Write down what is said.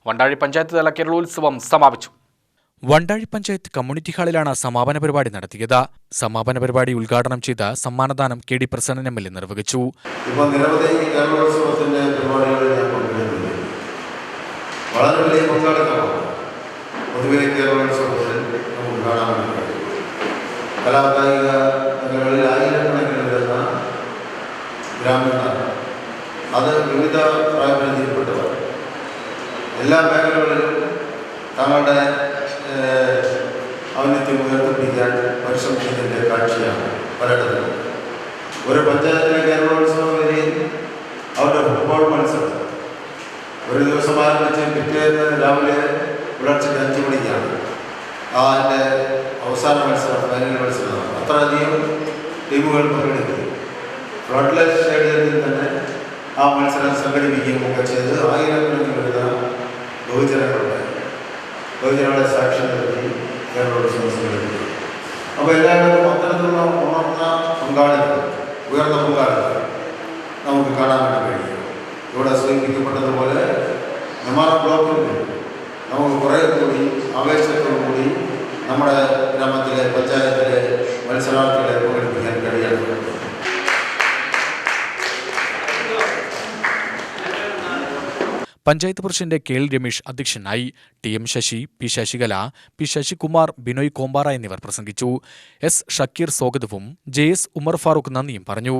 വണ്ടാഴി പഞ്ചായത്ത് തല കേരളോത്സവം സമാപിച്ചു. വണ്ടാഴി പഞ്ചായത്ത് കമ്മ്യൂണിറ്റി ഹാളിലാണ് സമാപന പരിപാടി നടത്തിയത്. സമാപന പരിപാടി ഉദ്ഘാടനം ചെയ്ത് സമ്മാനദാനം കെ ഡി പ്രസന്നൻ MLA നിർവഹിച്ചു. നിരവധി കേരളോത്സവത്തിന്റെ പരിപാടികളിൽ ഞാൻ പങ്കെടുക്കുന്നുണ്ട്. വളരെ വലിയ പങ്കാളിത്തമാണ് പൊതുവെ കേരളോത്സവത്തിൽ നമുക്ക് കാണാൻ കഴിയും. കലാകായിക മേഖലകളിൽ ആയിരക്കണക്കിന് വരുന്ന ഗ്രാമീണർ, അത് വിവിധ പ്രായപരിധിയിൽപ്പെട്ടവർ, എല്ലാ മേഖലകളിലും തങ്ങളുടെ ഔന്നത്യം ഉയർത്തിപ്പിടിക്കാൻ പരിശ്രമിക്കുന്നതിൻ്റെ കാഴ്ചയാണ് പലയിടത്തും. ഒരു പഞ്ചായത്തിലെ കേരളോത്സവ വേദിയിൽ അവരുടെ ഫുട്ബോൾ മത്സരം ഒരു ദിവസം ആരംഭിച്ച് പിറ്റേന്ന് രാവിലെ പുലർച്ചയ്ക്ക് 5 മണിക്കാണ് അതിൻ്റെ അവസാന മത്സരം, ഫൈനൽ മത്സരമാണ്. അത്രയധികം ടീമുകൾ പങ്കെടുക്കും. ഫ്ലഡ്ലൈറ്റ് സ്റ്റേഡിയത്തിൽ തന്നെ ആ മത്സരം സംഘടിപ്പിക്കുകയും ഒക്കെ ചെയ്ത് ആയിരക്കണക്കിന് വരുന്ന ബഹുജനങ്ങളെ സാക്ഷ്യം നിർത്തി കേരളോത്സവം സംഘടിപ്പിക്കും. അപ്പോൾ എല്ലാവരും അത്തരത്തിലുള്ള ഉയർന്ന പങ്കാളിത്തം നമുക്ക് കാണാൻ വേണ്ടി കഴിയും. ഇവിടെ സൂചിപ്പിക്കപ്പെട്ടതുപോലെ നെന്മാറ ബ്ലോക്കിൽ നമുക്ക് കുറേ കൂടി ആവേശത്തോടുകൂടി നമ്മുടെ ഗ്രാമത്തിലെ പഞ്ചായത്തിലെ മത്സരാർത്ഥികളെ പങ്കെടുപ്പിക്കാൻ കഴിയണം. പഞ്ചായത്ത് പ്രസിഡന്റ് KL രമേശ് അധ്യക്ഷനായി. TM Sasi, P Sasikala, P Sasikumar, Binoy Kombara എന്നിവർ പ്രസംഗിച്ചു. S ഷക്കീർ സ്വാഗതവും JS ഉമർ ഫാറൂഖ് നന്ദിയും പറഞ്ഞു.